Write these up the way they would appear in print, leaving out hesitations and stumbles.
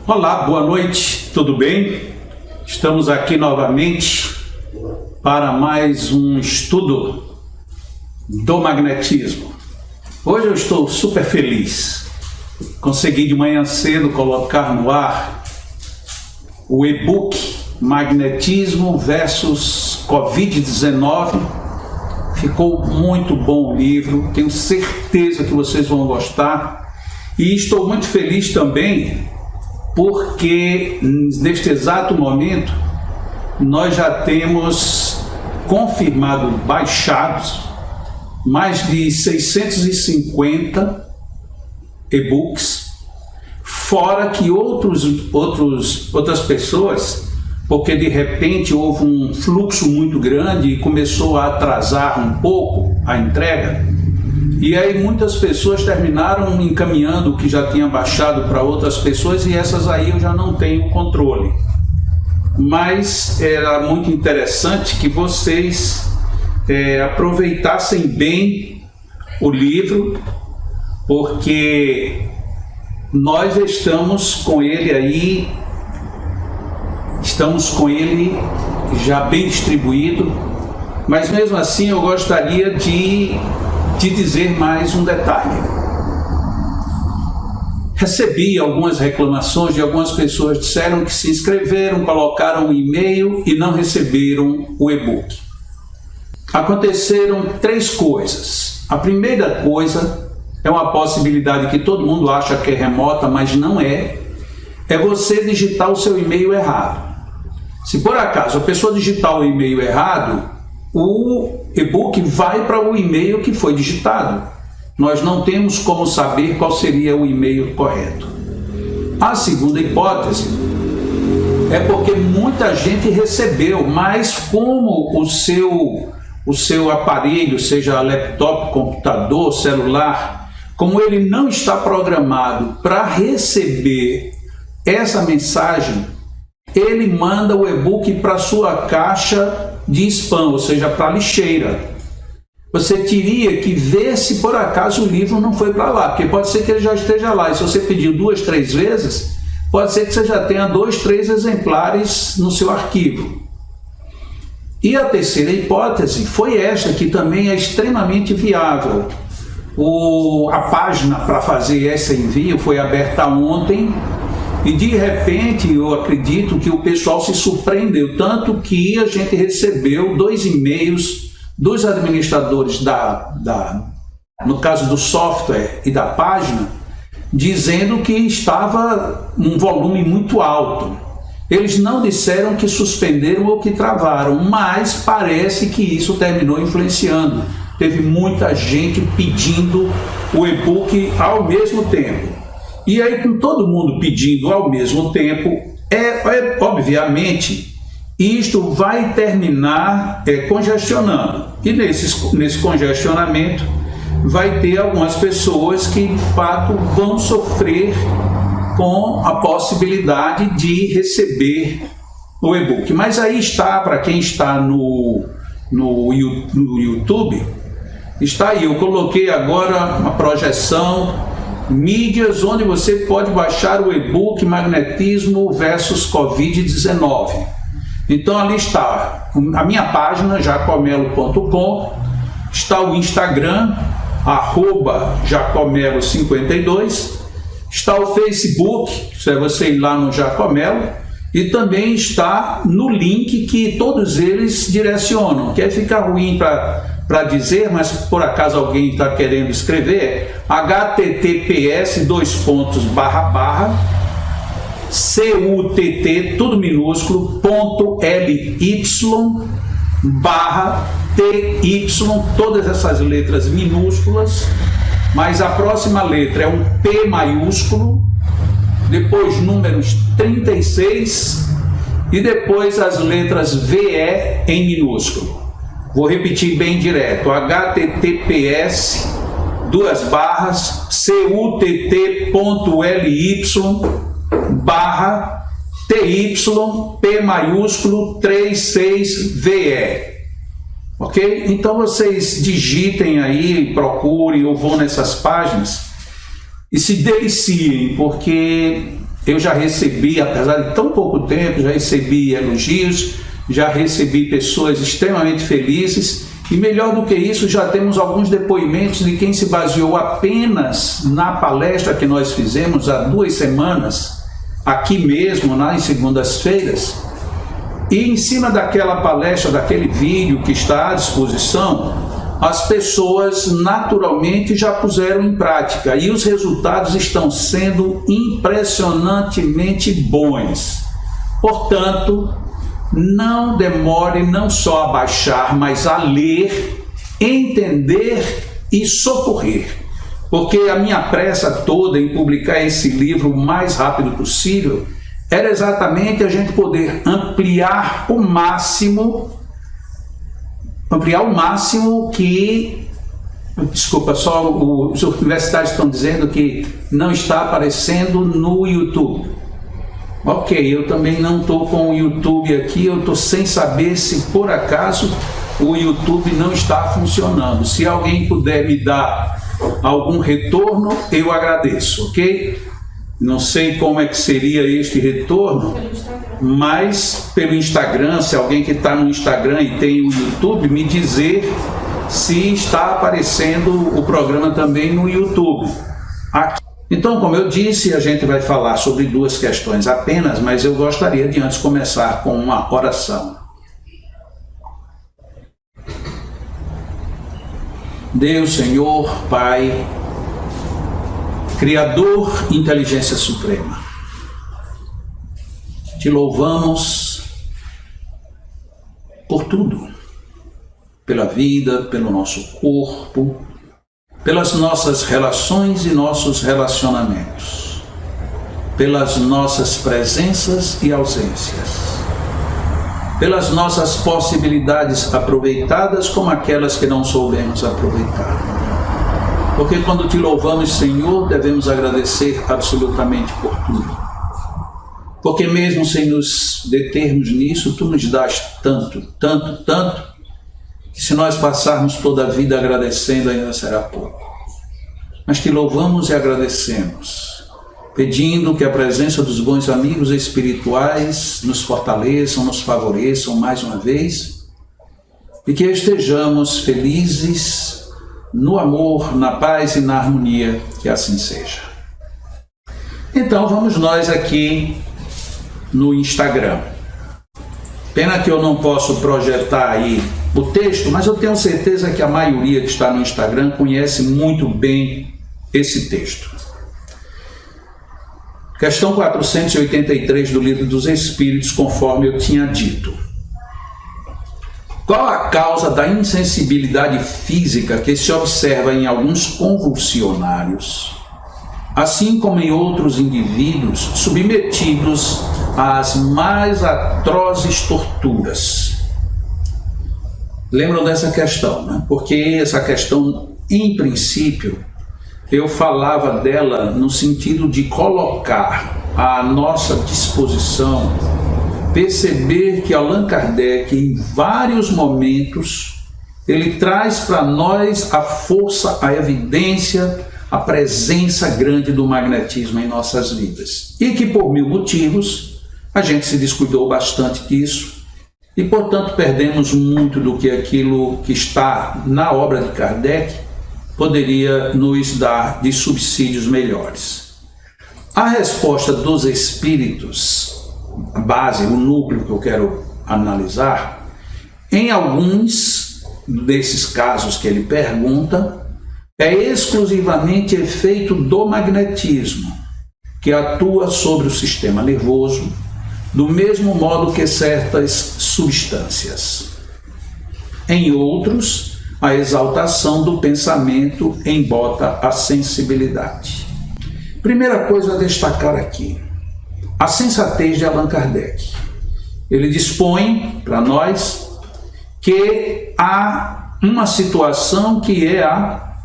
Olá, boa noite, tudo bem? Estamos aqui novamente para mais um estudo do magnetismo. Hoje eu estou super feliz. Consegui de manhã cedo colocar no ar o e-book Magnetismo versus Covid-19. Ficou muito bom o livro, tenho certeza que vocês vão gostar. E estou muito feliz também porque neste exato momento nós já temos confirmado baixados mais de 650 e-books, fora que outras pessoas, porque de repente houve um fluxo muito grande e começou a atrasar um pouco a entrega, e aí muitas pessoas terminaram encaminhando o que já tinha baixado para outras pessoas, e essas aí eu já não tenho controle. Mas era muito interessante que vocês aproveitassem bem o livro, porque nós estamos com ele já bem distribuído, mas mesmo assim eu gostaria de dizer mais um detalhe. Recebi algumas reclamações de algumas pessoas, disseram que se inscreveram, colocaram um e-mail e não receberam o e-book. Aconteceram três coisas. A primeira coisa é uma possibilidade que todo mundo acha que é remota, mas não é. É você digitar o seu e-mail errado. Se por acaso a pessoa digitar o e-mail errado, o e-book vai para o e-mail que foi digitado. Nós não temos como saber qual seria o e-mail correto. A segunda hipótese é porque muita gente recebeu, mas como o seu aparelho, seja laptop, computador, celular, como ele não está programado para receber essa mensagem, ele manda o e-book para sua caixa de spam, ou seja, para a lixeira. Você teria que ver se por acaso o livro não foi para lá, porque pode ser que ele já esteja lá, e se você pediu 2, 3 vezes, pode ser que você já tenha 2, 3 exemplares no seu arquivo. E a terceira hipótese foi esta, que também é extremamente viável. A página para fazer esse envio foi aberta ontem, e de repente eu acredito que o pessoal se surpreendeu, tanto que a gente recebeu 2 e-mails dos administradores no caso do software e da página, dizendo que estava um volume muito alto. Eles não disseram que suspenderam ou que travaram, mas parece que isso terminou influenciando. Teve muita gente pedindo o e-book ao mesmo tempo. E aí, com todo mundo pedindo ao mesmo tempo, obviamente, isto vai terminar congestionando. E nesse congestionamento vai ter algumas pessoas que, de fato, vão sofrer com a possibilidade de receber o e-book. Mas aí está, para quem está no YouTube, está aí. Eu coloquei agora uma projeção, mídias, onde você pode baixar o e-book Magnetismo versus Covid-19. Então ali está a minha página, jacomelo.com, está o Instagram, @jacomelo52, está o Facebook, se é você ir lá no Jacomelo, e também está no link que todos eles direcionam. Quer ficar ruim para dizer, mas por acaso alguém está querendo escrever, https://cutt, tudo minúsculo, .ly/ty, todas essas letras minúsculas, mas a próxima letra é um P maiúsculo, depois números 36 e depois as letras VE em minúsculo. Vou repetir bem direto, https://cutt.ly/ty, maiúsculo 36VE. Ok? Então vocês digitem aí, procurem ou vão nessas páginas e se deliciem, porque eu já recebi, apesar de tão pouco tempo, já recebi elogios, já recebi pessoas extremamente felizes, e melhor do que isso, já temos alguns depoimentos de quem se baseou apenas na palestra que nós fizemos há 2 semanas, aqui mesmo, nas segundas-feiras, e em cima daquela palestra, daquele vídeo que está à disposição, as pessoas naturalmente já puseram em prática e os resultados estão sendo impressionantemente bons. Portanto, não demore não só a baixar, mas a ler, entender e socorrer. Porque a minha pressa toda em publicar esse livro o mais rápido possível era exatamente a gente poder ampliar o máximo que... Desculpa, só os universitários estão dizendo que não está aparecendo no YouTube. Ok, eu também não estou com o YouTube aqui, eu estou sem saber se por acaso o YouTube não está funcionando. Se alguém puder me dar algum retorno, eu agradeço, ok? Não sei como é que seria este retorno, mas pelo Instagram, se alguém que está no Instagram e tem o YouTube, me dizer se está aparecendo o programa também no YouTube. Aqui. Então, como eu disse, a gente vai falar sobre 2 questões apenas, mas eu gostaria de antes começar com uma oração. Deus, Senhor, Pai, Criador, Inteligência Suprema, te louvamos por tudo, pela vida, pelo nosso corpo, pelas nossas relações e nossos relacionamentos, pelas nossas presenças e ausências, pelas nossas possibilidades aproveitadas como aquelas que não soubemos aproveitar. Porque quando te louvamos, Senhor, devemos agradecer absolutamente por tudo. Porque mesmo sem nos determos nisso, tu nos dás tanto, tanto, tanto, que se nós passarmos toda a vida agradecendo, ainda será pouco. Mas te louvamos e agradecemos, pedindo que a presença dos bons amigos espirituais nos fortaleçam, nos favoreçam mais uma vez, e que estejamos felizes no amor, na paz e na harmonia, que assim seja. Então vamos nós aqui no Instagram. Pena que eu não posso projetar aí o texto, mas eu tenho certeza que a maioria que está no Instagram conhece muito bem esse texto. Questão 483 do Livro dos Espíritos, conforme eu tinha dito. Qual a causa da insensibilidade física que se observa em alguns convulsionários, assim como em outros indivíduos submetidos às mais atrozes torturas? Lembram dessa questão, né? Porque essa questão, em princípio, eu falava dela no sentido de colocar à nossa disposição, perceber que Allan Kardec, em vários momentos, ele traz para nós a força, a evidência, a presença grande do magnetismo em nossas vidas. E que por 1000 motivos a gente se descuidou bastante disso e, portanto, perdemos muito do que aquilo que está na obra de Kardec poderia nos dar de subsídios melhores. A resposta dos espíritos, a base, o núcleo que eu quero analisar, em alguns desses casos que ele pergunta, é exclusivamente efeito do magnetismo, que atua sobre o sistema nervoso, do mesmo modo que certas substâncias. Em outros, a exaltação do pensamento embota a sensibilidade. Primeira coisa a destacar aqui, a sensatez de Allan Kardec. Ele dispõe para nós que há uma situação que é a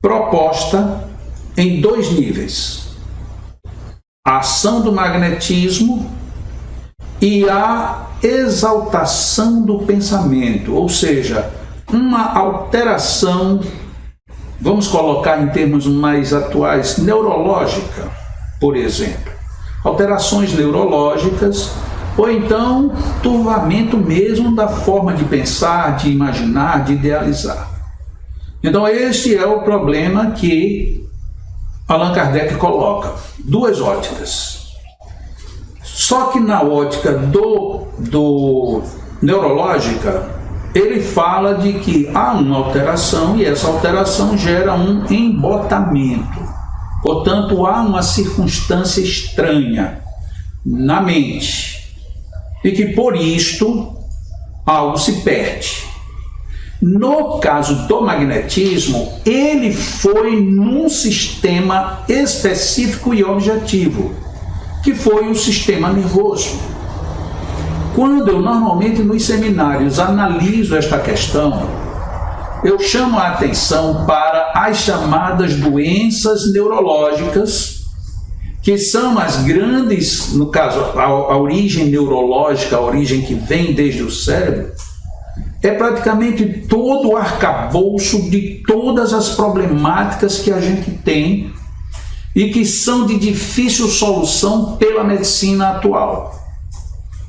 proposta em 2 níveis. A ação do magnetismo e a exaltação do pensamento, ou seja, uma alteração, vamos colocar em termos mais atuais, neurológica, por exemplo. alterações neurológicas, ou então turvamento mesmo da forma de pensar, de imaginar, de idealizar. Então esse é o problema que Allan Kardec coloca, duas óticas. Só que na ótica do neurológica, ele fala de que há uma alteração e essa alteração gera um embotamento. Portanto, há uma circunstância estranha na mente e que por isto algo se perde. No caso do magnetismo, ele foi num sistema específico e objetivo, que foi o sistema nervoso. Quando eu normalmente nos seminários analiso esta questão, eu chamo a atenção para as chamadas doenças neurológicas, que são as grandes, no caso, a origem neurológica, a origem que vem desde o cérebro, é praticamente todo o arcabouço de todas as problemáticas que a gente tem e que são de difícil solução pela medicina atual.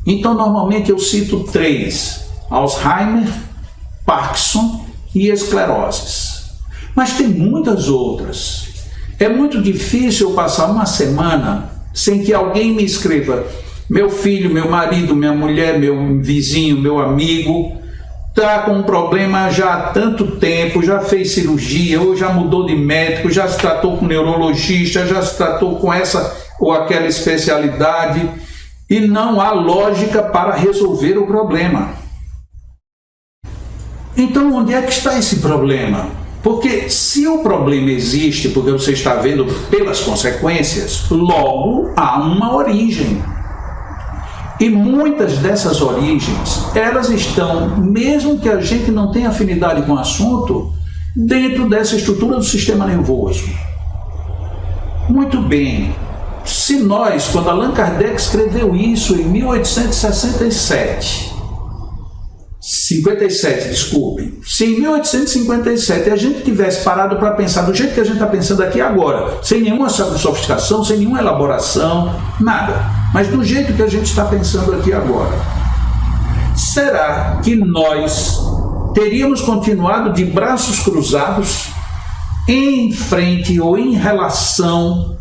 Então, normalmente eu cito 3, Alzheimer, Parkinson e escleroses. Mas tem muitas outras. É muito difícil eu passar uma semana sem que alguém me escreva: meu filho, meu marido, minha mulher, meu vizinho, meu amigo está com um problema já há tanto tempo, já fez cirurgia, ou já mudou de médico, já se tratou com neurologista, já se tratou com essa ou aquela especialidade, e não há lógica para resolver o problema. Então, onde é que está esse problema? Porque se o problema existe, porque você está vendo pelas consequências, logo há uma origem. E muitas dessas origens, elas estão, mesmo que a gente não tenha afinidade com o assunto, dentro dessa estrutura do sistema nervoso. Muito bem. Se nós, quando Allan Kardec escreveu isso em 1857, se em 1857 a gente tivesse parado para pensar do jeito que a gente está pensando aqui agora, sem nenhuma sofisticação, sem nenhuma elaboração, nada, mas do jeito que a gente está pensando aqui agora, será que nós teríamos continuado de braços cruzados em frente ou em relação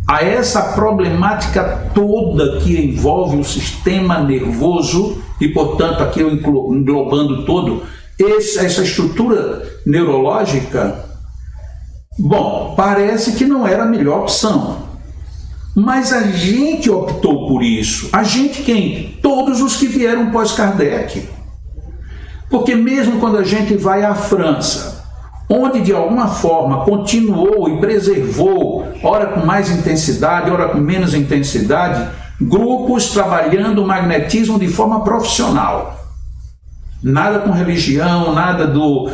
a essa problemática toda que envolve o sistema nervoso e, portanto, aqui eu englobando todo, essa estrutura neurológica? Bom, parece que não era a melhor opção. Mas a gente optou por isso. A gente quem? Todos os que vieram pós-Kardec. Porque mesmo quando a gente vai à França, onde de alguma forma continuou e preservou, ora com mais intensidade, ora com menos intensidade, grupos trabalhando o magnetismo de forma profissional. Nada com religião, nada do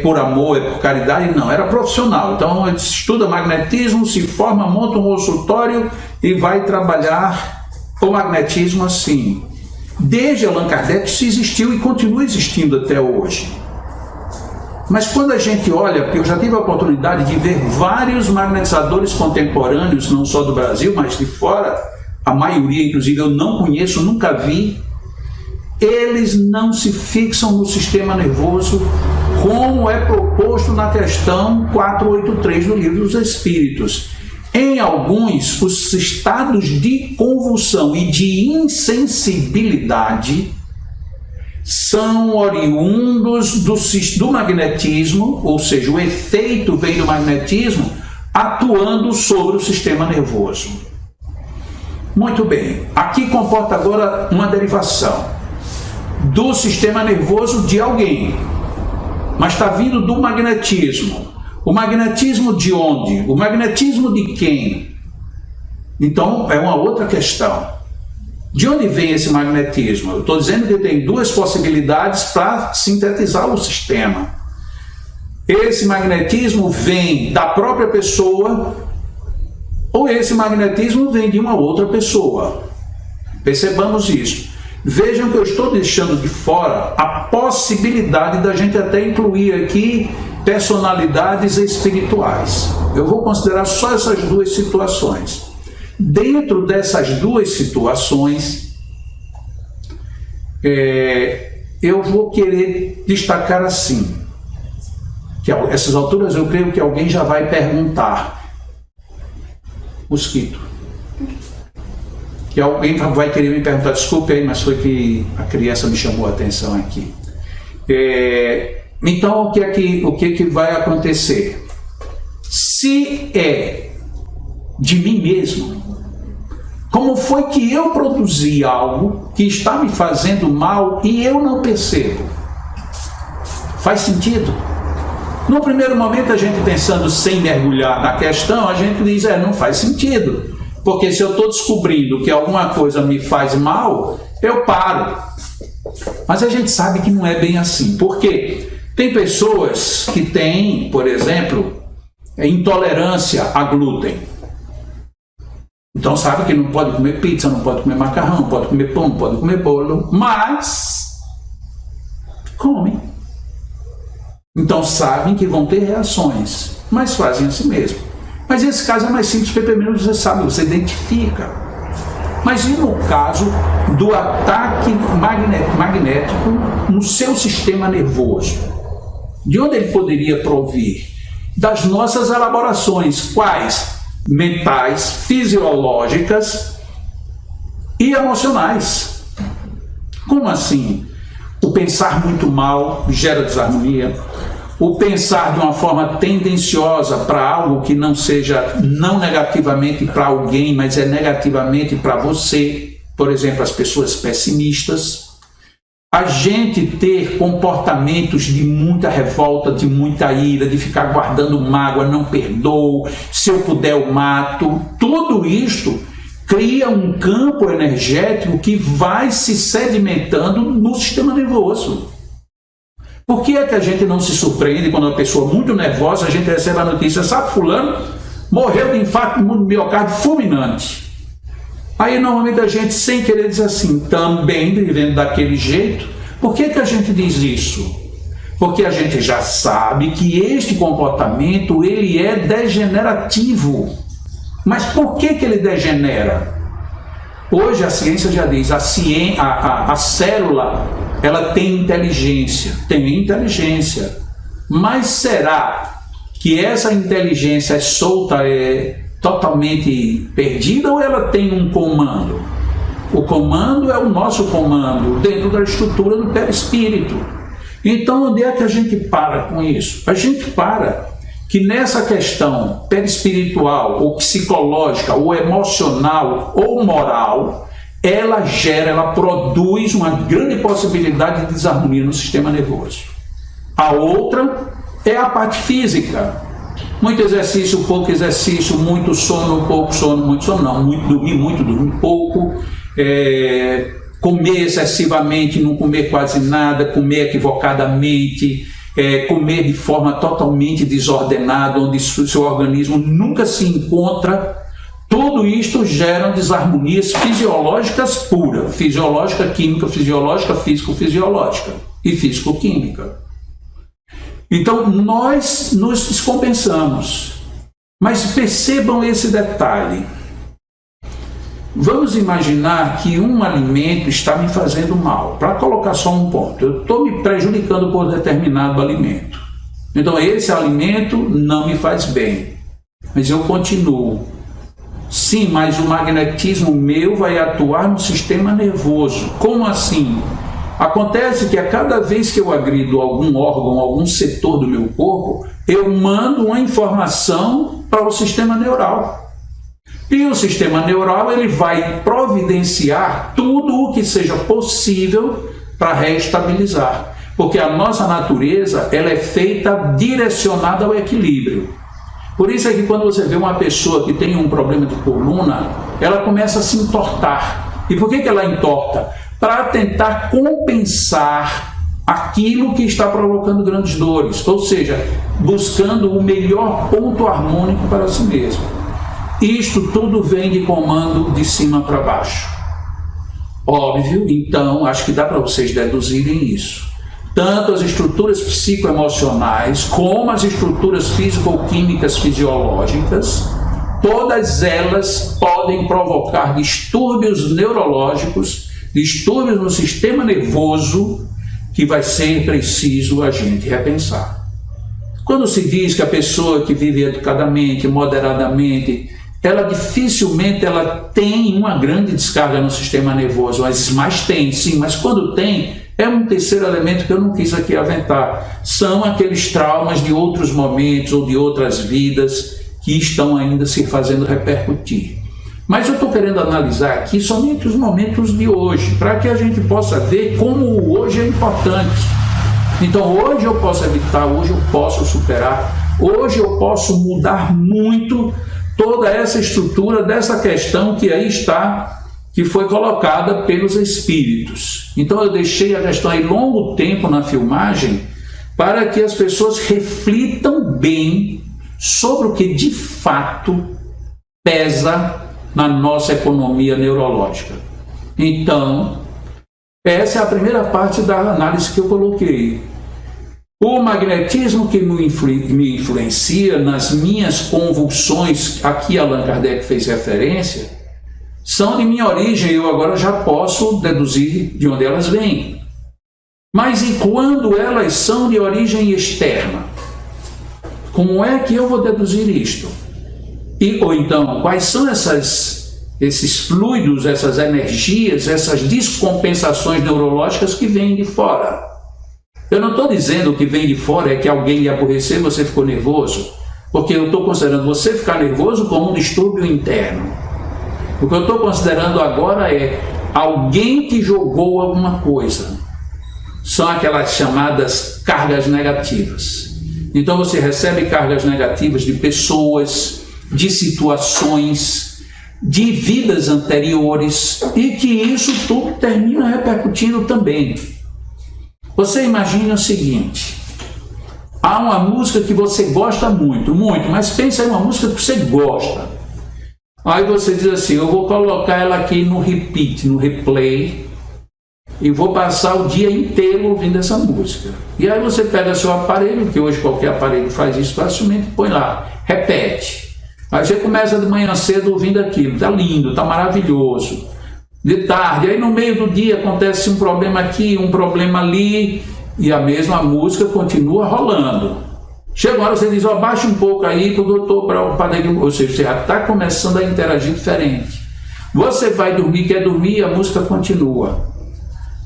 por amor, por caridade, não, era profissional. Então estuda magnetismo, se forma, monta um consultório e vai trabalhar o magnetismo assim. Desde Allan Kardec isso existiu e continua existindo até hoje. Mas quando a gente olha, porque eu já tive a oportunidade de ver vários magnetizadores contemporâneos, não só do Brasil, mas de fora, a maioria, inclusive, eu não conheço, nunca vi, eles não se fixam no sistema nervoso como é proposto na questão 483 do Livro dos Espíritos. Em alguns, os estados de convulsão e de insensibilidade são oriundos do magnetismo, ou seja, o efeito vem do magnetismo atuando sobre o sistema nervoso. Muito bem, aqui comporta agora uma derivação do sistema nervoso de alguém, mas está vindo do magnetismo. O magnetismo de onde? O magnetismo de quem? Então, é uma outra questão. De onde vem esse magnetismo? Eu estou dizendo que tem duas possibilidades para sintetizar o sistema. Esse magnetismo vem da própria pessoa ou esse magnetismo vem de uma outra pessoa. Percebamos isso. Vejam que eu estou deixando de fora a possibilidade da gente até incluir aqui personalidades espirituais. Eu vou considerar só essas duas situações. Dentro dessas duas situações, eu vou querer destacar assim, que a essas alturas eu creio que alguém já vai perguntar, mosquito, que alguém vai querer me perguntar, desculpe aí, mas foi que a criança me chamou a atenção aqui. Então, o que vai acontecer? Se é de mim mesmo, como foi que eu produzi algo que está me fazendo mal e eu não percebo? Faz sentido? No primeiro momento, a gente pensando sem mergulhar na questão, a gente diz, não faz sentido. Porque se eu estou descobrindo que alguma coisa me faz mal, eu paro. Mas a gente sabe que não é bem assim. Por quê? Tem pessoas que têm, por exemplo, intolerância a glúten. Então sabe que não pode comer pizza, não pode comer macarrão, não pode comer pão, não pode comer bolo, mas comem. Então sabem que vão ter reações, mas fazem assim mesmo. Mas esse caso é mais simples, porque pelo menos você sabe, você identifica. Mas e no caso do ataque magnético no seu sistema nervoso? De onde ele poderia provir? Das nossas elaborações, quais? Mentais, fisiológicas e emocionais. Como assim? O pensar muito mal gera desarmonia. O pensar de uma forma tendenciosa para algo que não seja não negativamente para alguém, mas é negativamente para você. Por exemplo, as pessoas pessimistas. A gente ter comportamentos de muita revolta, de muita ira, de ficar guardando mágoa, não perdoo, se eu puder eu mato. Tudo isto cria um campo energético que vai se sedimentando no sistema nervoso. Por que é que a gente não se surpreende quando uma pessoa muito nervosa, a gente recebe a notícia, sabe, fulano morreu de infarto do miocárdio fulminante. Aí normalmente a gente, sem querer, diz assim, também vivendo daquele jeito. Por que que a gente diz isso? Porque a gente já sabe que este comportamento ele é degenerativo. Mas por que que ele degenera? Hoje a ciência já diz, a célula ela tem inteligência, mas será que essa inteligência é solta, é totalmente perdida ou ela tem um comando? O comando é o nosso comando dentro da estrutura do perispírito. Então onde é que a gente para com isso? A gente para que nessa questão perispiritual ou psicológica ou emocional ou moral, ela produz uma grande possibilidade de desarmonia no sistema nervoso. A outra é a parte física. Muito exercício, pouco exercício, muito sono, pouco sono, muito sono, não, muito, dormir pouco, comer excessivamente, não comer quase nada, comer equivocadamente, comer de forma totalmente desordenada, onde o seu organismo nunca se encontra. Tudo isto gera desarmonias fisiológicas puras, fisiológica, química, fisiológica, físico-fisiológica e físico-química. Então, nós nos descompensamos. Mas percebam esse detalhe. Vamos imaginar que um alimento está me fazendo mal. Para colocar só um ponto, eu estou me prejudicando por determinado alimento. Então, esse alimento não me faz bem, mas eu continuo. Sim, mas o magnetismo meu vai atuar no sistema nervoso. Como assim? Acontece que a cada vez que eu agrido algum órgão, algum setor do meu corpo, eu mando uma informação para o sistema neural. E o sistema neural ele vai providenciar tudo o que seja possível para reestabilizar. Porque a nossa natureza ela é feita direcionada ao equilíbrio. Por isso é que quando você vê uma pessoa que tem um problema de coluna, ela começa a se entortar. E por que ela entorta? Para tentar compensar aquilo que está provocando grandes dores, ou seja, buscando o melhor ponto harmônico para si mesmo. Isto tudo vem de comando de cima para baixo. Óbvio, então, acho que dá para vocês deduzirem isso. Tanto as estruturas psicoemocionais, como as estruturas físico-químicas fisiológicas, todas elas podem provocar distúrbios neurológicos, distúrbios no sistema nervoso, que vai ser preciso a gente repensar. Quando se diz que a pessoa que vive educadamente, moderadamente, ela dificilmente tem uma grande descarga no sistema nervoso, mas tem sim, mas quando tem, é um terceiro elemento que eu não quis aqui aventar. São aqueles traumas de outros momentos ou de outras vidas que estão ainda se fazendo repercutir. Mas eu estou querendo analisar aqui somente os momentos de hoje, para que a gente possa ver como o hoje é importante. Então hoje eu posso evitar, hoje eu posso superar, hoje eu posso mudar muito toda essa estrutura dessa questão que aí está, que foi colocada pelos espíritos. Então eu deixei a questão aí longo tempo na filmagem para que as pessoas reflitam bem sobre o que de fato pesa na nossa economia neurológica. Então, essa é a primeira parte da análise que eu coloquei. O magnetismo que me influencia nas minhas convulsões, aqui Allan Kardec fez referência, são de minha origem, eu agora já posso deduzir de onde elas vêm. Mas e quando elas são de origem externa? Como é que eu vou deduzir isto? Ou então, quais são esses fluidos, essas energias, essas descompensações neurológicas que vêm de fora? Eu não estou dizendo que vem de fora é que alguém lhe aborreceu e você ficou nervoso, porque eu estou considerando você ficar nervoso como um distúrbio interno. O que eu estou considerando agora é alguém que jogou alguma coisa. São aquelas chamadas cargas negativas. Então você recebe cargas negativas de pessoas, de situações, de vidas anteriores, e que isso tudo termina repercutindo também. Você imagina o seguinte: há uma música que você gosta muito, mas pensa em uma música que você gosta. Aí você diz assim, eu vou colocar ela aqui no repeat, no replay, e vou passar o dia inteiro ouvindo essa música. E aí você pega seu aparelho, que hoje qualquer aparelho faz isso facilmente, põe lá, repete. Aí você começa de manhã cedo ouvindo aquilo, tá lindo, tá maravilhoso. De tarde, aí no meio do dia acontece um problema aqui, um problema ali, e a mesma música continua rolando. Chega uma hora você diz, baixa um pouco aí, porque eu estou preocupado aqui. Ou seja, você já está começando a interagir diferente. Você vai dormir, quer dormir, e a música continua.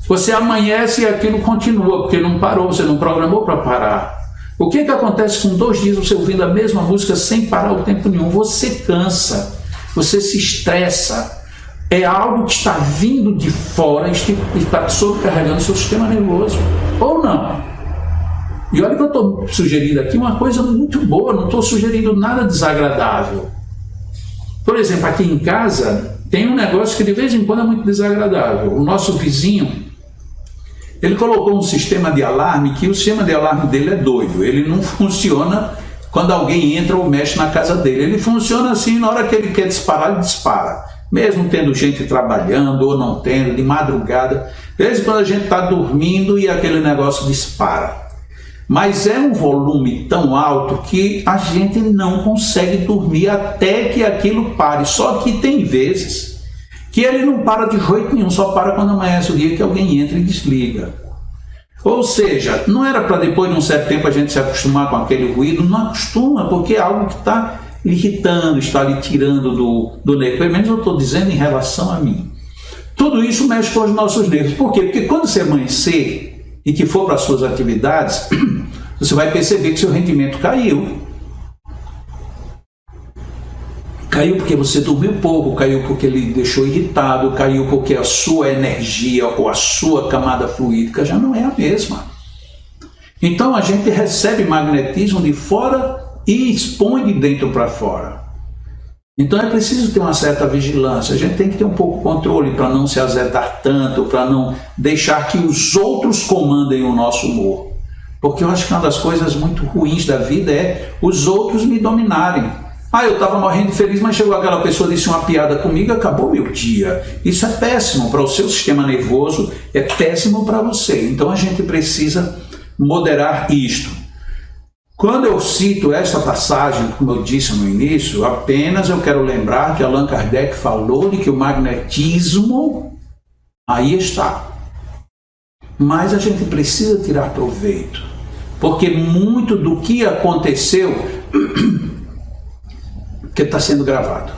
Você amanhece e aquilo continua, porque não parou, você não programou para parar. O que acontece com 2 dias você ouvindo a mesma música sem parar o tempo nenhum? Você cansa, você se estressa. É algo que está vindo de fora e está sobrecarregando o seu sistema nervoso. Ou não? E olha que eu estou sugerindo aqui uma coisa muito boa, não estou sugerindo nada desagradável. Por exemplo, aqui em casa tem um negócio que de vez em quando é muito desagradável. O nosso vizinho, ele colocou um sistema de alarme que o sistema de alarme dele é doido. Ele não funciona quando alguém entra ou mexe na casa dele. Ele funciona assim, na hora que ele quer disparar, ele dispara. Mesmo tendo gente trabalhando ou não tendo, de madrugada. De vez em quando a gente está dormindo e aquele negócio dispara. Mas é um volume tão alto que a gente não consegue dormir até que aquilo pare. Só que tem vezes que ele não para de jeito nenhum, só para quando amanhece o dia que alguém entra e desliga. Ou seja, não era para depois de um certo tempo a gente se acostumar com aquele ruído, não acostuma, porque é algo que está lhe irritando, está lhe tirando do nervo. Pelo menos eu estou dizendo em relação a mim. Tudo isso mexe com os nossos nervos. Por quê? Porque quando você amanhecer e que for para as suas atividades, você vai perceber que seu rendimento caiu. Caiu porque você dormiu pouco, caiu porque ele deixou irritado, caiu porque a sua energia ou a sua camada fluídica já não é a mesma. Então a gente recebe magnetismo de fora e expõe de dentro para fora. Então é preciso ter uma certa vigilância, a gente tem que ter um pouco de controle para não se azedar tanto, para não deixar que os outros comandem o nosso humor. Porque eu acho que uma das coisas muito ruins da vida é os outros me dominarem. Eu estava morrendo de feliz, mas chegou aquela pessoa, disse uma piada comigo, acabou meu dia. Isso é péssimo para o seu sistema nervoso, é péssimo para você. Então a gente precisa moderar isto. Quando eu cito esta passagem, como eu disse no início, apenas eu quero lembrar que Allan Kardec falou de que o magnetismo aí está. Mas a gente precisa tirar proveito, porque muito do que aconteceu, que está sendo gravado,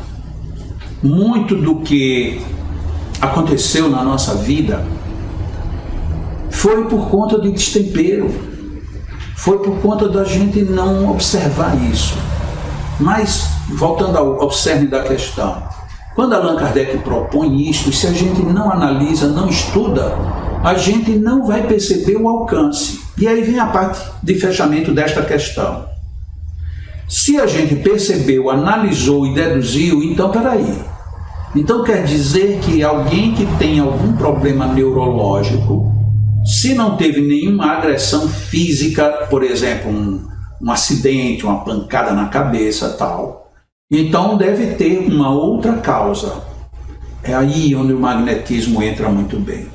muito do que aconteceu na nossa vida foi por conta de destempero, foi por conta da gente não observar isso. Mas, voltando ao cerne da questão, quando Allan Kardec propõe isso, se a gente não analisa, não estuda, a gente não vai perceber o alcance. E aí vem a parte de fechamento desta questão. Se a gente percebeu, analisou e deduziu, então peraí. Então quer dizer que alguém que tem algum problema neurológico, se não teve nenhuma agressão física, por exemplo, um acidente, uma pancada na cabeça, tal, então deve ter uma outra causa. É aí onde o magnetismo entra muito bem.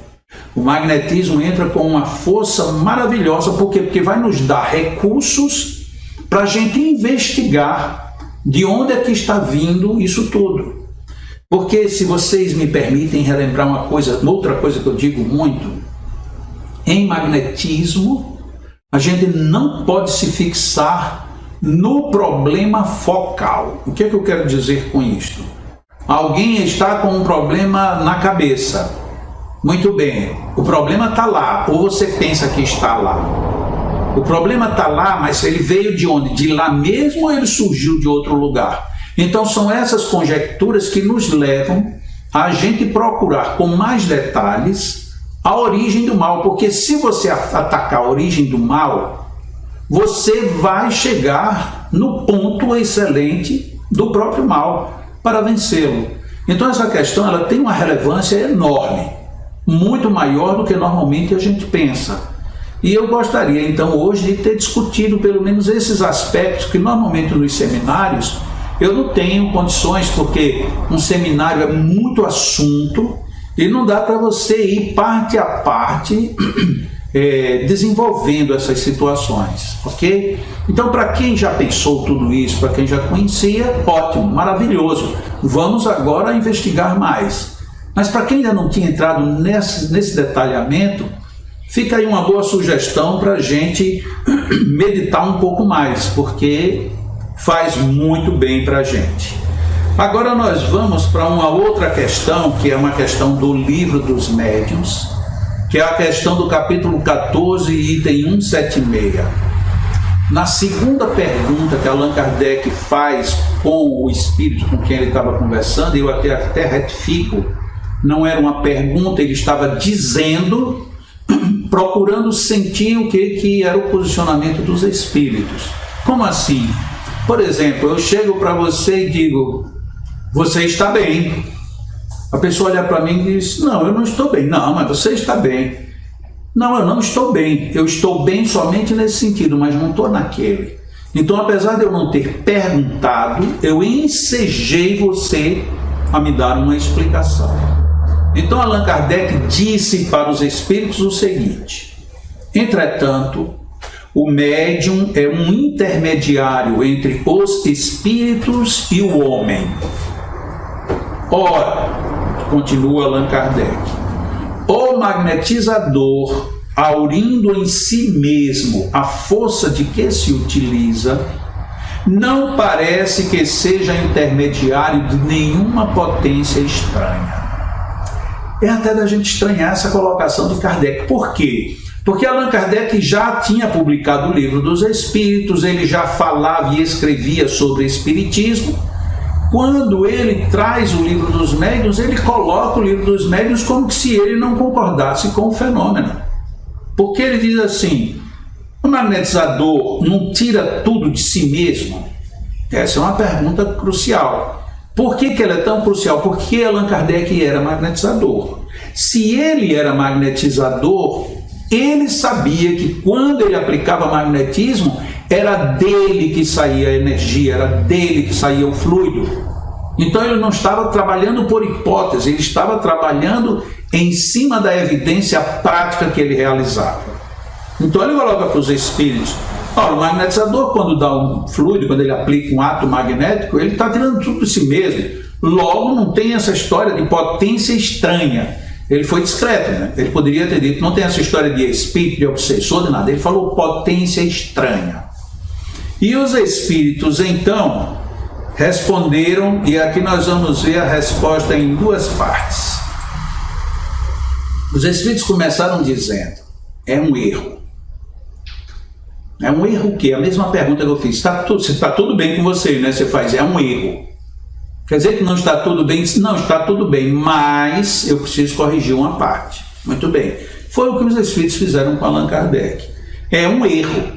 O magnetismo entra com uma força maravilhosa, por quê? Porque vai nos dar recursos para a gente investigar de onde é que está vindo isso tudo. Porque, se vocês me permitem relembrar outra coisa que eu digo muito, em magnetismo, a gente não pode se fixar no problema focal. O que é que eu quero dizer com isto? Alguém está com um problema na cabeça. Muito bem, o problema está lá, ou você pensa que está lá. O problema está lá, mas ele veio de onde? De lá mesmo ou ele surgiu de outro lugar? Então são essas conjecturas que nos levam a gente procurar com mais detalhes a origem do mal, porque se você atacar a origem do mal, você vai chegar no ponto excelente do próprio mal para vencê-lo. Então essa questão ela tem uma relevância enorme, muito maior do que normalmente a gente pensa. E eu gostaria então hoje de ter discutido pelo menos esses aspectos que normalmente nos seminários eu não tenho condições, porque um seminário é muito assunto e não dá para você ir parte a parte desenvolvendo essas situações, ok? Então, para quem já pensou tudo isso, para quem já conhecia, ótimo, maravilhoso. Vamos agora investigar mais. Mas para quem ainda não tinha entrado nesse detalhamento, fica aí uma boa sugestão para a gente meditar um pouco mais, porque faz muito bem para a gente. Agora nós vamos para uma outra questão, que é uma questão do Livro dos Médiuns, que é a questão do capítulo 14, item 176. Na segunda pergunta que Allan Kardec faz com o espírito com quem ele estava conversando, eu até retifico, não era uma pergunta, ele estava dizendo, procurando sentir o que era o posicionamento dos espíritos. Como assim? Por exemplo, eu chego para você e digo, você está bem. A pessoa olha para mim e diz, não, eu não estou bem. Não, mas você está bem. Não, eu não estou bem. Eu estou bem somente nesse sentido, mas não estou naquele. Então, apesar de eu não ter perguntado, eu ensejei você a me dar uma explicação. Então, Allan Kardec disse para os espíritos o seguinte: entretanto, o médium é um intermediário entre os espíritos e o homem. Ora, continua Allan Kardec, o magnetizador, aurindo em si mesmo a força de que se utiliza, não parece que seja intermediário de nenhuma potência estranha. É até da gente estranhar essa colocação de Kardec. Por quê? Porque Allan Kardec já tinha publicado o Livro dos Espíritos, ele já falava e escrevia sobre espiritismo. Quando ele traz o Livro dos Médiuns, ele coloca o Livro dos Médiuns como se ele não concordasse com o fenômeno. Porque ele diz assim, o magnetizador não tira tudo de si mesmo? Essa é uma pergunta crucial. Por que ela é tão crucial? Porque Allan Kardec era magnetizador. Se ele era magnetizador, ele sabia que quando ele aplicava magnetismo, era dele que saía a energia, era dele que saía o fluido. Então ele não estava trabalhando por hipótese, ele estava trabalhando em cima da evidência prática que ele realizava. Então ele coloca para os espíritos, Ora, o magnetizador, quando dá um fluido, quando ele aplica um ato magnético, ele está tirando tudo de si mesmo. Logo, não tem essa história de potência estranha. Ele foi discreto, né? Ele poderia ter dito, não tem essa história de espírito, de obsessor, de nada. Ele falou potência estranha. E os espíritos, então, responderam, e aqui nós vamos ver a resposta em duas partes. Os espíritos começaram dizendo, é um erro. É um erro o quê? A mesma pergunta que eu fiz, está tudo bem com você, né? Você faz, é um erro. Quer dizer que não está tudo bem? Não, está tudo bem, mas eu preciso corrigir uma parte. Muito bem. Foi o que os espíritos fizeram com Allan Kardec. É um erro.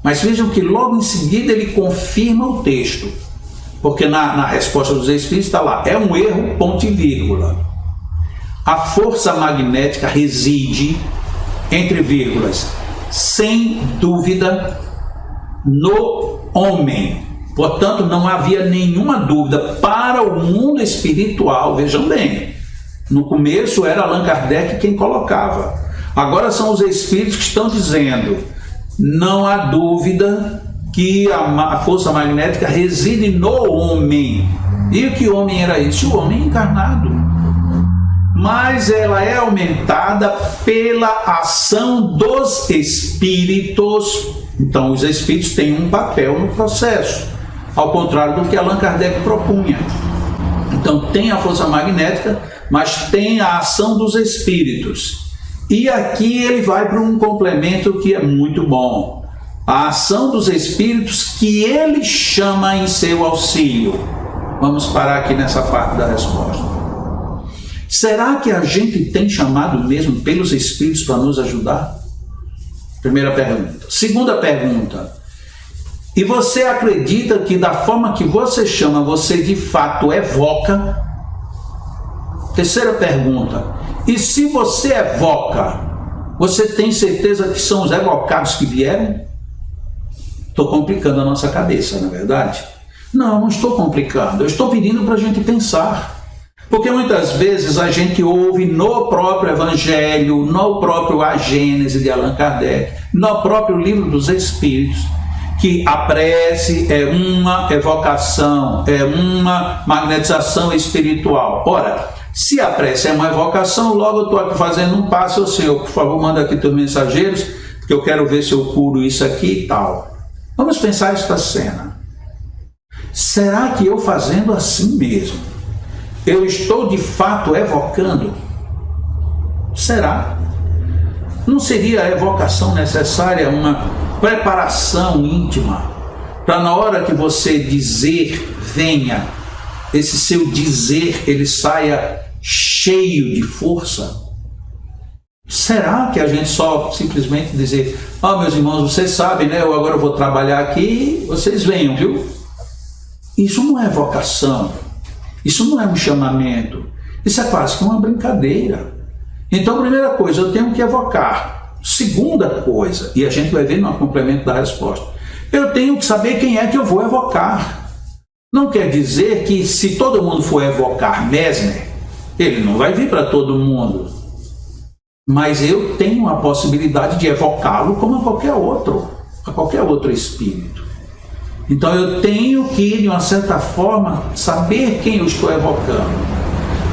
Mas vejam que logo em seguida ele confirma o texto. Porque na resposta dos espíritos está lá, é um erro, ponto e vírgula. A força magnética reside, entre vírgulas, sem dúvida, no homem. Portanto, não havia nenhuma dúvida para o mundo espiritual. Vejam bem, no começo era Allan Kardec quem colocava. Agora são os espíritos que estão dizendo, não há dúvida que a força magnética reside no homem. E que homem era esse? O homem encarnado. Mas ela é aumentada pela ação dos espíritos. Então, os espíritos têm um papel no processo, ao contrário do que Allan Kardec propunha. Então, tem a força magnética, mas tem a ação dos espíritos. E aqui ele vai para um complemento que é muito bom. A ação dos espíritos que ele chama em seu auxílio. Vamos parar aqui nessa parte da resposta. Será que a gente tem chamado mesmo pelos espíritos para nos ajudar? Primeira pergunta. Segunda pergunta. E você acredita que da forma que você chama, você de fato evoca? Terceira pergunta. E se você evoca, você tem certeza que são os evocados que vieram? Estou complicando a nossa cabeça, não é verdade? Não, não estou complicando. Eu estou pedindo para a gente pensar. Porque muitas vezes a gente ouve no próprio Evangelho, no próprio A Gênese de Allan Kardec, no próprio Livro dos Espíritos, que a prece é uma evocação, é uma magnetização espiritual. Ora, se a prece é uma evocação, logo eu estou aqui fazendo um passo ao Senhor, por favor, manda aqui teus mensageiros, porque eu quero ver se eu curo isso aqui e tal. Vamos pensar esta cena. Será que eu fazendo assim mesmo, eu estou de fato evocando? Será? Não seria a evocação necessária uma preparação íntima para na hora que você dizer, venha, esse seu dizer, ele saia cheio de força? Será que a gente só simplesmente dizer, meus irmãos, vocês sabem, né? Eu agora vou trabalhar aqui, vocês venham, viu? Isso não é evocação. Isso não é um chamamento. Isso é quase que uma brincadeira. Então, primeira coisa, eu tenho que evocar. Segunda coisa, e a gente vai ver no complemento da resposta, eu tenho que saber quem é que eu vou evocar. Não quer dizer que se todo mundo for evocar Mesmer, ele não vai vir para todo mundo. Mas eu tenho a possibilidade de evocá-lo como a qualquer outro espírito. Então eu tenho que, de uma certa forma, saber quem eu estou evocando.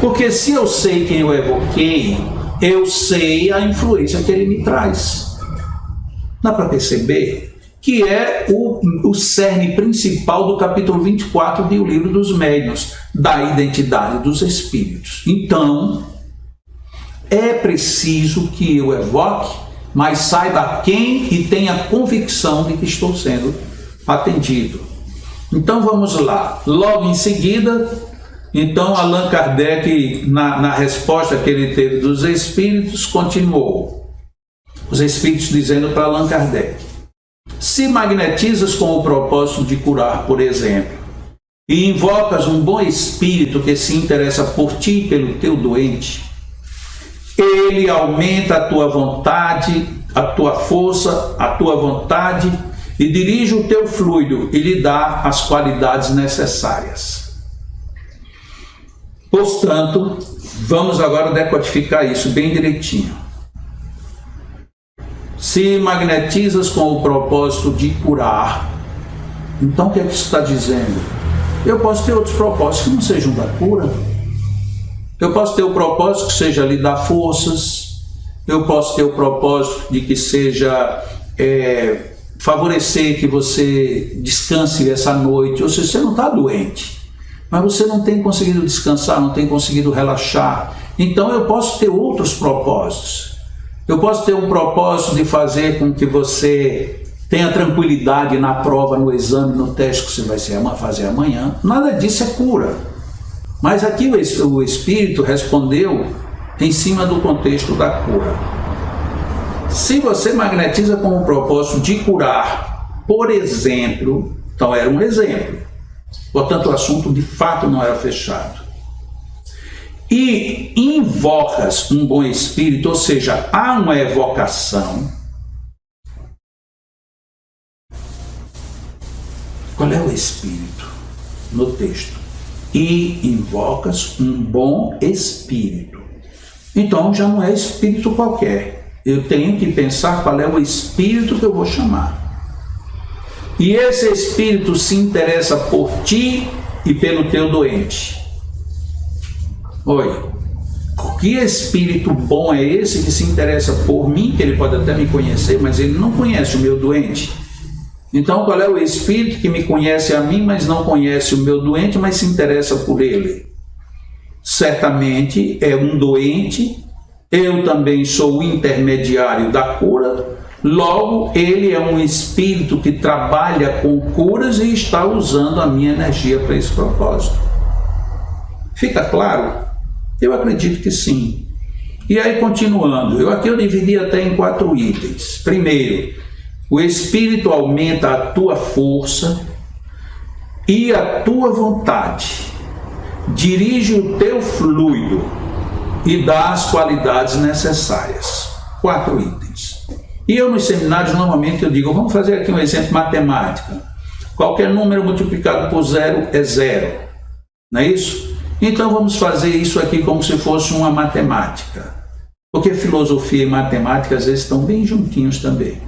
Porque se eu sei quem eu evoquei, eu sei a influência que ele me traz. Dá para perceber que é o cerne principal do capítulo 24 do Livro dos Médiuns, da identidade dos espíritos. Então, é preciso que eu evoque, mas saiba quem e tenha convicção de que estou sendo atendido. Então vamos lá. Logo em seguida, então Allan Kardec, na resposta que ele teve dos espíritos, continuou. Os espíritos dizendo para Allan Kardec: se magnetizas com o propósito de curar, por exemplo, e invocas um bom espírito que se interessa por ti e pelo teu doente, ele aumenta a tua vontade, a tua força, a tua vontade, e dirige o teu fluido e lhe dá as qualidades necessárias. Portanto, vamos agora decodificar isso bem direitinho. Se magnetizas com o propósito de curar, então o que é que isso está dizendo? Eu posso ter outros propósitos que não sejam da cura. Eu posso ter o propósito que seja lhe dar forças. Eu posso ter o propósito de que seja favorecer que você descanse essa noite. Ou seja, você não está doente, mas você não tem conseguido descansar, não tem conseguido relaxar. Então eu posso ter outros propósitos. Eu posso ter um propósito de fazer com que você tenha tranquilidade na prova, no exame, no teste que você vai fazer amanhã. Nada disso é cura. Mas aqui o Espírito respondeu em cima do contexto da cura. Se você magnetiza com o propósito de curar, por exemplo, então era um exemplo, portanto o assunto de fato não era fechado, e invocas um bom espírito, ou seja, há uma evocação. Qual é o espírito no texto? E invocas um bom espírito. Então já não é espírito qualquer. Eu tenho que pensar qual é o espírito que eu vou chamar. E esse espírito se interessa por ti e pelo teu doente. Oi, que espírito bom é esse que se interessa por mim, que ele pode até me conhecer, mas ele não conhece o meu doente? Então qual é o espírito que me conhece a mim, mas não conhece o meu doente, mas se interessa por ele? Certamente é um doente. Eu também sou o intermediário da cura, logo ele é um espírito que trabalha com curas e está usando a minha energia para esse propósito. Fica claro? Eu acredito que sim. E aí, continuando, aqui eu dividi até em 4 itens. Primeiro, o espírito aumenta a tua força e a tua vontade, dirige o teu fluido e dá as qualidades necessárias. 4 itens. E eu nos seminários normalmente eu digo, vamos fazer aqui um exemplo matemático. Qualquer número multiplicado por 0 é 0. Não é isso? Então vamos fazer isso aqui como se fosse uma matemática. Porque filosofia e matemática às vezes estão bem juntinhos também.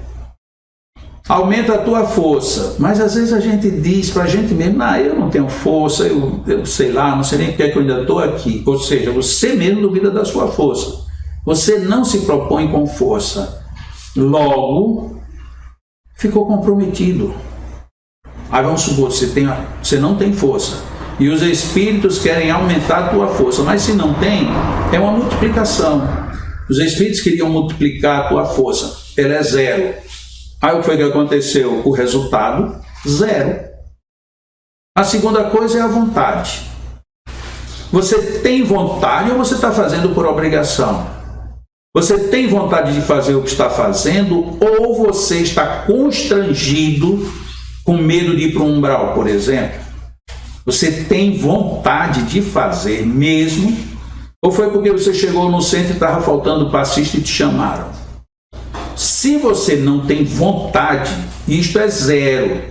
Aumenta a tua força, mas às vezes a gente diz para a gente mesmo, eu não tenho força, eu sei lá, não sei nem porque é que eu ainda estou aqui. Ou seja, você mesmo duvida da sua força. Você não se propõe com força. Logo, ficou comprometido. Aí vamos supor, você não tem força. E os espíritos querem aumentar a tua força, mas se não tem, é uma multiplicação. Os espíritos queriam multiplicar a tua força, ela é 0. Aí o que foi que aconteceu? O resultado, 0. A segunda coisa é a vontade. Você tem vontade ou você está fazendo por obrigação? Você tem vontade de fazer o que está fazendo ou você está constrangido com medo de ir para um umbral, por exemplo? Você tem vontade de fazer mesmo? Ou foi porque você chegou no centro e estava faltando passista e te chamaram? Se você não tem vontade, isto é 0.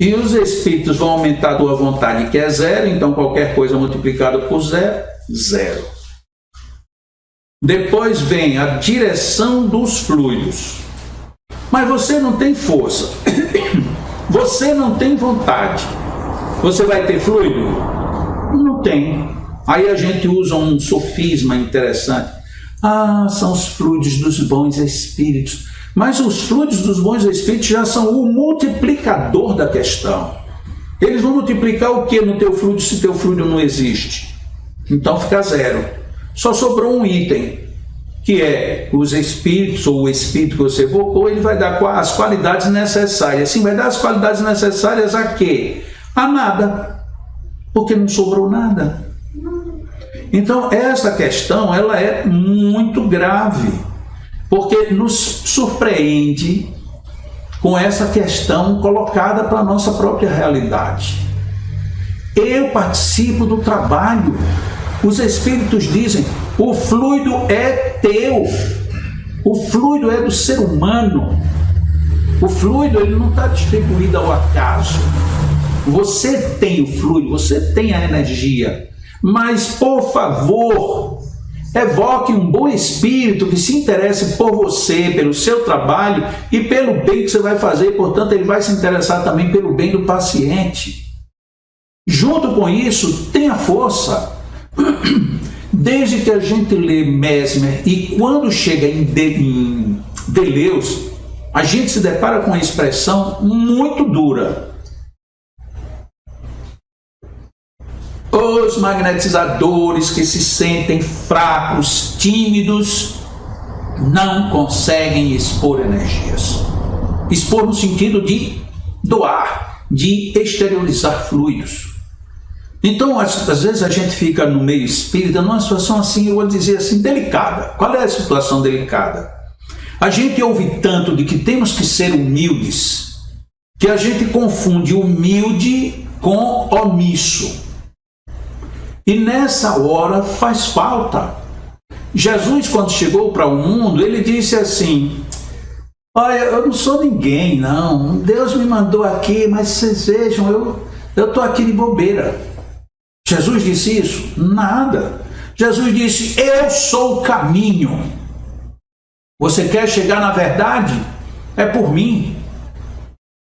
E os espíritos vão aumentar a tua vontade, que é 0, então qualquer coisa multiplicada por 0, 0. Depois vem a direção dos fluidos. Mas você não tem força. Você não tem vontade. Você vai ter fluido? Não tem. Aí a gente usa um sofisma interessante. São os fluidos dos bons espíritos. Mas os fluidos dos bons espíritos já são o multiplicador da questão. Eles vão multiplicar o que no teu fluido se teu fluido não existe? Então fica 0. Só sobrou um item, que é os espíritos, ou o espírito que você evocou, ele vai dar as qualidades necessárias. Sim, vai dar as qualidades necessárias a quê? A nada, porque não sobrou nada. Então essa questão ela é muito grave, porque nos surpreende com essa questão colocada para a nossa própria realidade. Eu participo do trabalho. Os espíritos dizem, o fluido é teu, o fluido é do ser humano. O fluido ele não está distribuído ao acaso. Você tem o fluido, você tem a energia, mas por favor, Evoque um bom espírito que se interesse por você, pelo seu trabalho e pelo bem que você vai fazer. Portanto, ele vai se interessar também pelo bem do paciente. Junto com isso, tenha força. Desde que a gente lê Mesmer e quando chega em Deleuze, a gente se depara com uma expressão muito dura. Os magnetizadores que se sentem fracos, tímidos, não conseguem expor energias. Expor no sentido de doar, de exteriorizar fluidos. Então, às vezes a gente fica no meio espírita numa situação assim, eu vou dizer assim, delicada. Qual é a situação delicada? A gente ouve tanto de que temos que ser humildes, que a gente confunde humilde com omisso. E nessa hora faz falta. Jesus, quando chegou para o mundo, ele disse assim: olha, eu não sou ninguém, não. Deus me mandou aqui, mas vocês vejam, eu estou aqui de bobeira. Jesus disse isso? Nada. Jesus disse: eu sou o caminho. Você quer chegar na verdade? É por mim.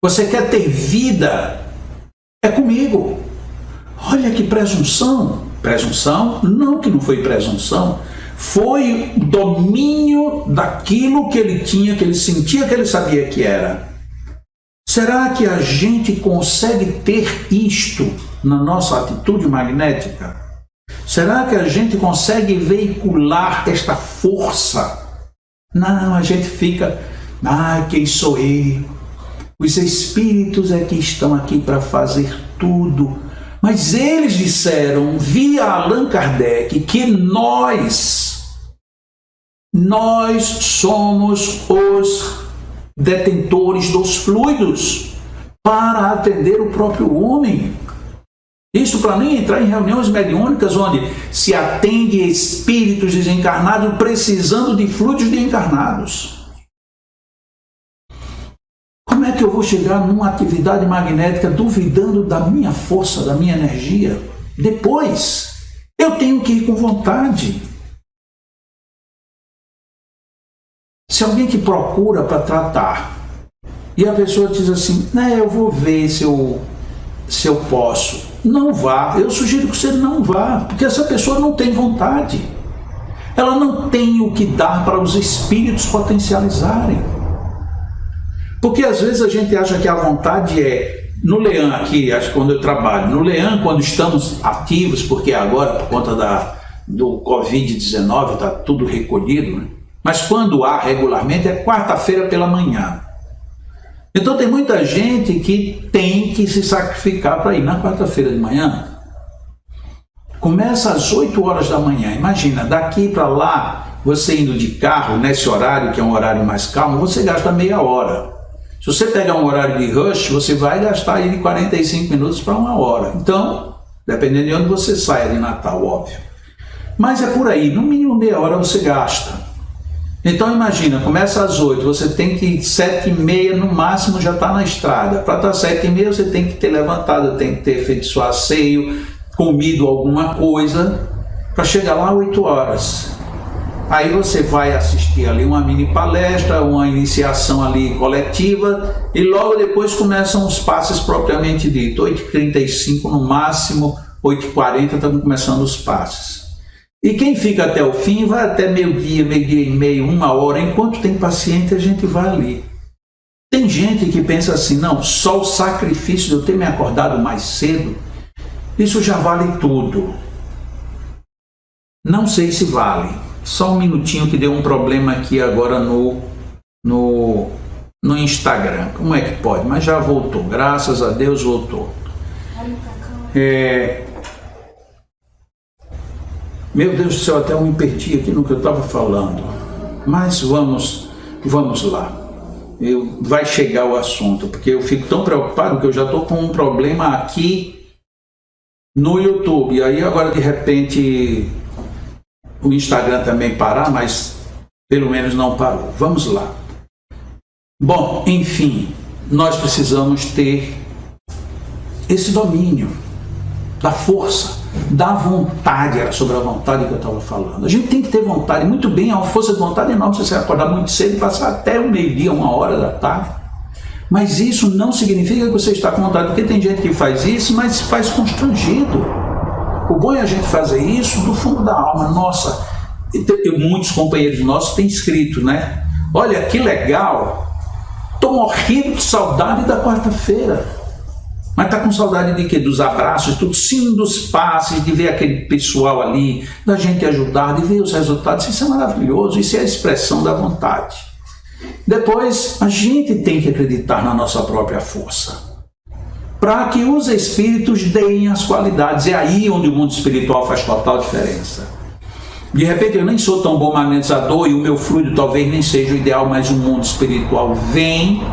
Você quer ter vida? É comigo. Olha que presunção. Presunção? Não que não foi presunção. Foi o domínio daquilo que ele tinha, que ele sentia, que ele sabia que era. Será que a gente consegue ter isto na nossa atitude magnética? Será que a gente consegue veicular esta força? Não, a gente fica, quem sou eu? Os espíritos é que estão aqui para fazer tudo. Mas eles disseram, via Allan Kardec, que nós somos os detentores dos fluidos para atender o próprio homem. Isso para nem entrar em reuniões mediúnicas onde se atende espíritos desencarnados precisando de fluidos de encarnados. Como é que eu vou chegar numa atividade magnética duvidando da minha força, da minha energia? Depois, eu tenho que ir com vontade. Se alguém que procura para tratar e a pessoa diz assim, eu vou ver se eu posso. Não vá. Eu sugiro que você não vá, porque essa pessoa não tem vontade. Ela não tem o que dar para os espíritos potencializarem. Porque às vezes a gente acha que a vontade é... No Leão aqui, acho que quando eu trabalho, no Leão, quando estamos ativos, porque agora, por conta do Covid-19, está tudo recolhido, né? Mas quando há regularmente, é quarta-feira pela manhã. Então tem muita gente que tem que se sacrificar para ir na quarta-feira de manhã. Começa às 8 horas da manhã. Imagina, daqui para lá, você indo de carro, nesse horário, que é um horário mais calmo, você gasta meia hora. Se você pegar um horário de rush, você vai gastar aí de 45 minutos para 1 hora. Então, dependendo de onde você sai de Natal, óbvio. Mas é por aí, no mínimo meia hora você gasta. Então imagina, começa às 8, você tem que 7h30 no máximo já está na estrada. Para estar 7h30 você tem que ter levantado, tem que ter feito seu asseio, comido alguma coisa, para chegar lá 8 horas. Aí você vai assistir ali uma mini palestra, uma iniciação ali coletiva e logo depois começam os passes propriamente dito. 8h35 no máximo, 8h40 estão começando os passes. E quem fica até o fim vai até meio-dia, meio-dia e meio, 1 hora. Enquanto tem paciente, a gente vai ali. Tem gente que pensa assim, não, só o sacrifício de eu ter me acordado mais cedo, isso já vale tudo. Não sei se vale. Só um minutinho que deu um problema aqui agora no Instagram. Como é que pode? Mas já voltou. Graças a Deus voltou. Meu Deus do céu, até eu me perdi aqui no que eu estava falando. Mas vamos lá. Vai chegar o assunto, porque eu fico tão preocupado que eu já estou com um problema aqui no YouTube. E aí agora de repente o Instagram também parar, mas pelo menos não parou. Vamos lá. Bom, enfim, nós precisamos ter esse domínio da força, da vontade, era sobre a vontade que eu estava falando. A gente tem que ter vontade, muito bem, é uma força de vontade enorme se você acordar muito cedo e passar até o meio-dia, 1h da tarde. Mas isso não significa que você está com vontade, porque tem gente que faz isso, mas faz constrangido. O bom é a gente fazer isso do fundo da alma. Nossa, muitos companheiros nossos têm escrito, né? Olha que legal, estou morrendo de saudade da quarta-feira. Mas está com saudade de quê? Dos abraços, tudo, sim, dos passes, de ver aquele pessoal ali, da gente ajudar, de ver os resultados. Isso é maravilhoso, isso é a expressão da vontade. Depois, a gente tem que acreditar na nossa própria força, para que os espíritos deem as qualidades. É aí onde o mundo espiritual faz total diferença. De repente eu nem sou tão bom magnetizador e o meu fluido talvez nem seja o ideal, mas o mundo espiritual vem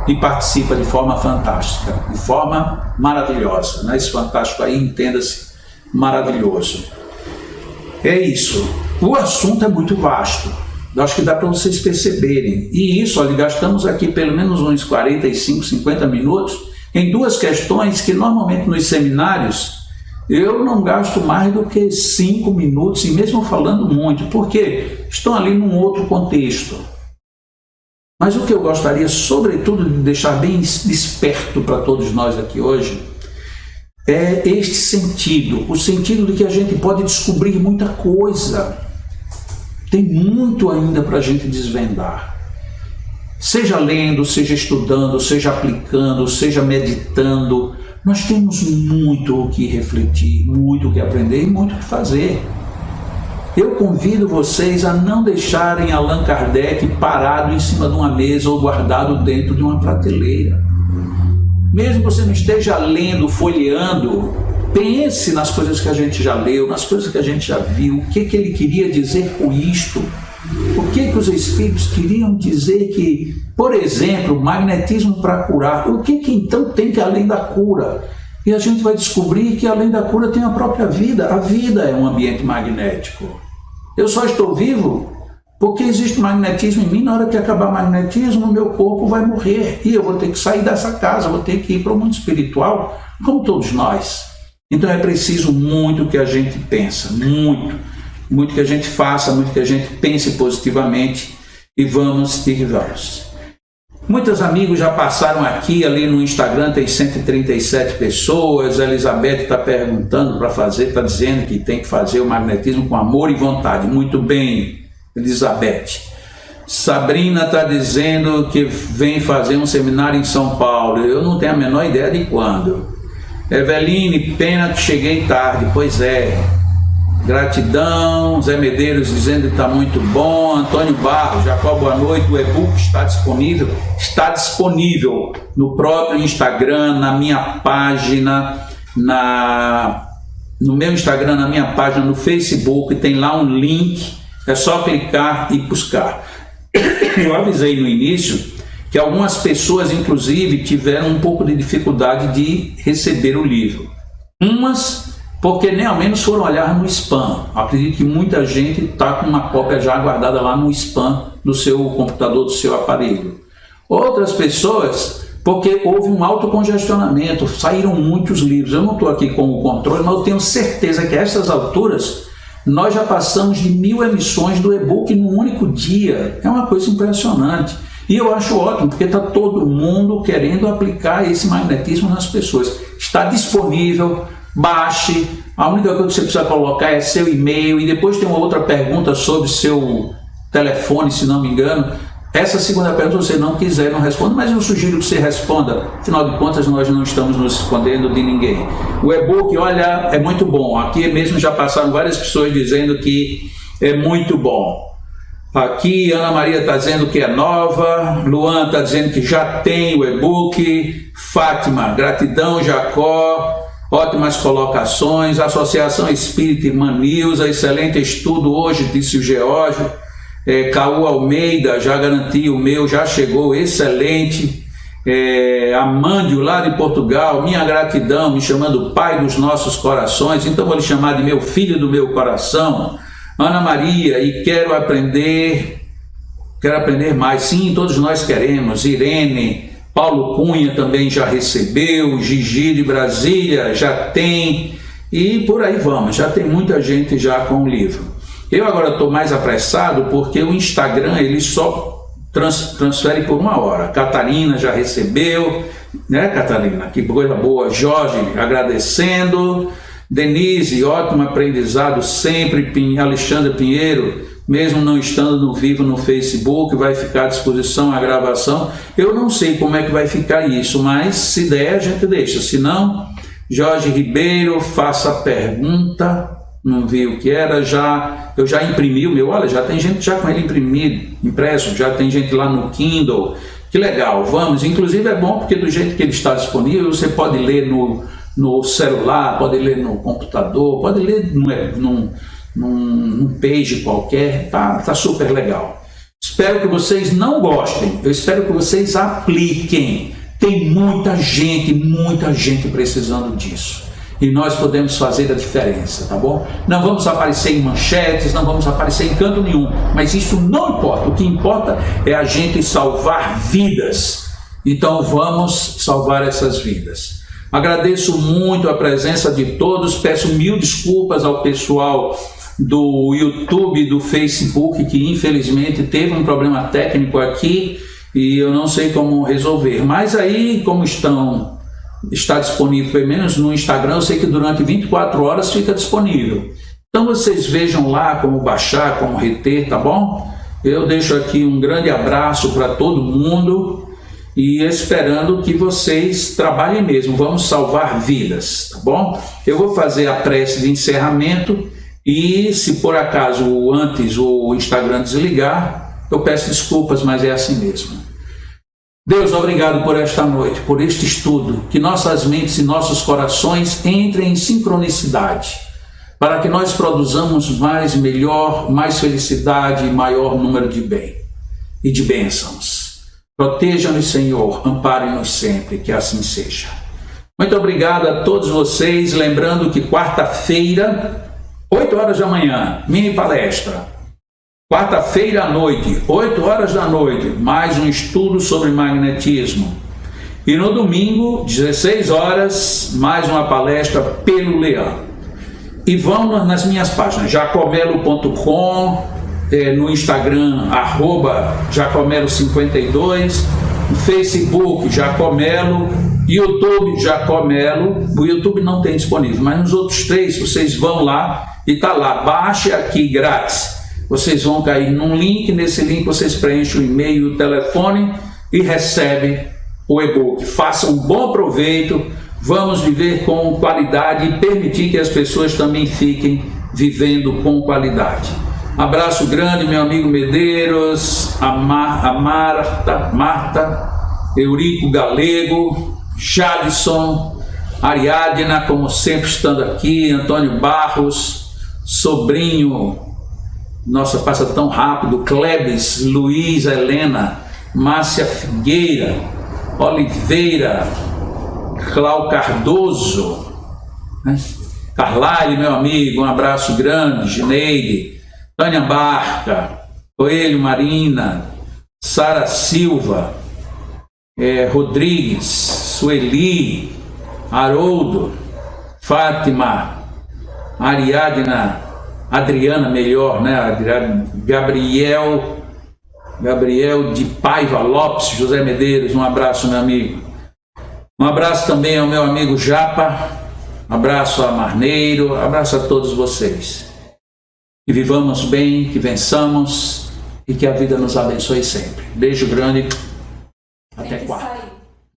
e participa de forma fantástica, de forma maravilhosa. Né? Esse fantástico aí, entenda-se, maravilhoso. É isso. O assunto é muito vasto. Eu acho que dá para vocês perceberem. E isso, olha, gastamos aqui pelo menos uns 45, 50 minutos em duas questões que normalmente nos seminários eu não gasto mais do que 5 minutos, e mesmo falando muito, porque estão ali num outro contexto. Mas o que eu gostaria, sobretudo, de deixar bem desperto para todos nós aqui hoje, é este sentido, o sentido de que a gente pode descobrir muita coisa. Tem muito ainda para a gente desvendar. Seja lendo, seja estudando, seja aplicando, seja meditando, nós temos muito o que refletir, muito o que aprender e muito o que fazer. Eu convido vocês a não deixarem Allan Kardec parado em cima de uma mesa ou guardado dentro de uma prateleira. Mesmo que você não esteja lendo, folheando, pense nas coisas que a gente já leu, nas coisas que a gente já viu, o que ele queria dizer com isto, o que os espíritos queriam dizer que, por exemplo, magnetismo para curar, o que então tem que além da cura? E a gente vai descobrir que além da cura tem a própria vida. A vida é um ambiente magnético. Eu só estou vivo porque existe magnetismo em mim. Na hora que acabar o magnetismo, o meu corpo vai morrer e eu vou ter que sair dessa casa, vou ter que ir para o mundo espiritual, como todos nós. Então é preciso muito que a gente pensa, muito que a gente faça, muito que a gente pense positivamente e vamos. Muitos amigos já passaram aqui, ali no Instagram tem 137 pessoas, a Elizabeth está perguntando para fazer, está dizendo que tem que fazer o magnetismo com amor e vontade. Muito bem, Elizabeth. Sabrina está dizendo que vem fazer um seminário em São Paulo, eu não tenho a menor ideia de quando. Eveline, pena que cheguei tarde, pois é. Gratidão. Zé Medeiros dizendo que está muito bom. Antônio Barros, Jacó, boa noite. O e-book está disponível? Está disponível no próprio Instagram, na minha página, no meu Instagram, na minha página, no Facebook, tem lá um link, é só clicar e buscar. Eu avisei no início que algumas pessoas, inclusive, tiveram um pouco de dificuldade de receber o livro. Umas porque nem ao menos foram olhar no spam. Acredito que muita gente está com uma cópia já guardada lá no spam do seu computador, do seu aparelho. Outras pessoas, porque houve um autocongestionamento, saíram muitos livros. Eu não estou aqui com o controle, mas eu tenho certeza que a essas alturas nós já passamos de 1000 emissões do e-book num único dia. É uma coisa impressionante. E eu acho ótimo, porque está todo mundo querendo aplicar esse magnetismo nas pessoas. Está disponível. Baixe, a única coisa que você precisa colocar é seu e-mail e depois tem uma outra pergunta sobre seu telefone, se não me engano. Essa segunda pergunta, se você não quiser, não responda, mas eu sugiro que você responda. Afinal de contas, nós não estamos nos escondendo de ninguém. O e-book, olha, é muito bom. Aqui mesmo já passaram várias pessoas dizendo que é muito bom. Aqui, Ana Maria está dizendo que é nova. Luan está dizendo que já tem o e-book. Fátima, gratidão, Jacó. Ótimas colocações. Associação Espírita Irmã Nilza, excelente estudo hoje, disse o Geórgio. Caú Almeida, já garanti o meu, já chegou, excelente. Amândio, lá de Portugal, minha gratidão, me chamando pai dos nossos corações, então vou lhe chamar de meu filho do meu coração. Ana Maria, e quero aprender mais. Sim, todos nós queremos. Irene, Paulo Cunha também já recebeu, Gigi de Brasília já tem, e por aí vamos. Já tem muita gente já com o livro. Eu agora estou mais apressado porque o Instagram ele só transfere por 1 hora. Catarina já recebeu, né, Catarina? Que coisa boa. Jorge agradecendo. Denise, ótimo aprendizado sempre. Alexandre Pinheiro, mesmo não estando no vivo no Facebook, vai ficar à disposição a gravação. Eu não sei como é que vai ficar isso, mas se der a gente deixa. Se não, Jorge Ribeiro, faça a pergunta. Não vi o que era, eu já imprimi o meu, olha, já tem gente já com ele impresso, já tem gente lá no Kindle, que legal, vamos, inclusive é bom porque do jeito que ele está disponível, você pode ler no celular, pode ler no computador, pode ler num page qualquer, tá super legal. Espero que vocês não gostem, eu espero que vocês apliquem, tem muita gente precisando disso. E nós podemos fazer a diferença, tá bom? Não vamos aparecer em manchetes, não vamos aparecer em canto nenhum, mas isso não importa. O que importa é a gente salvar vidas. Então vamos salvar essas vidas. Agradeço muito a presença de todos, peço 1000 desculpas ao pessoal do YouTube e do Facebook, que infelizmente teve um problema técnico aqui e eu não sei como resolver. Mas aí, como está disponível, pelo menos no Instagram, eu sei que durante 24 horas fica disponível. Então vocês vejam lá como baixar, como reter, tá bom? Eu deixo aqui um grande abraço para todo mundo e esperando que vocês trabalhem mesmo. Vamos salvar vidas, tá bom? Eu vou fazer a prece de encerramento e se por acaso antes o Instagram desligar, eu peço desculpas, mas é assim mesmo. Deus, obrigado por esta noite, por este estudo, que nossas mentes e nossos corações entrem em sincronicidade, para que nós produzamos melhor, mais felicidade e maior número de bem e de bênçãos. Proteja-nos, Senhor, ampare-nos sempre, que assim seja. Muito obrigado a todos vocês, lembrando que quarta-feira, 8 horas da manhã, mini palestra. Quarta-feira à noite, 8 horas da noite, mais um estudo sobre magnetismo. E no domingo, 16 horas, mais uma palestra pelo Leão. E vão nas minhas páginas, jacomelo.com, no Instagram, @jacomelo52, no Facebook, Jacomelo, YouTube, Jacomelo. O YouTube não tem disponível, mas nos outros 3, vocês vão lá e está lá, baixe aqui grátis. Vocês vão cair num link, nesse link vocês preenchem o e-mail e o telefone e recebem o e-book. Façam um bom proveito, vamos viver com qualidade e permitir que as pessoas também fiquem vivendo com qualidade. Abraço grande, meu amigo Medeiros, a Marta, Eurico Galego, Jadson, Ariadna, como sempre estando aqui, Antônio Barros, sobrinho, nossa, passa tão rápido, Klebs, Luiz, Helena, Márcia Figueira, Oliveira, Clau Cardoso, né? Carlyle, meu amigo, um abraço grande, Gineide, Tânia Barca, Coelho Marina, Sara Silva, Rodrigues, Sueli, Haroldo, Fátima, Ariadna, Adriana, melhor, né? Gabriel de Paiva Lopes, José Medeiros, um abraço, meu amigo. Um abraço também ao meu amigo Japa, abraço a Marneiro, abraço a todos vocês. Que vivamos bem, que vençamos e que a vida nos abençoe sempre. Beijo grande.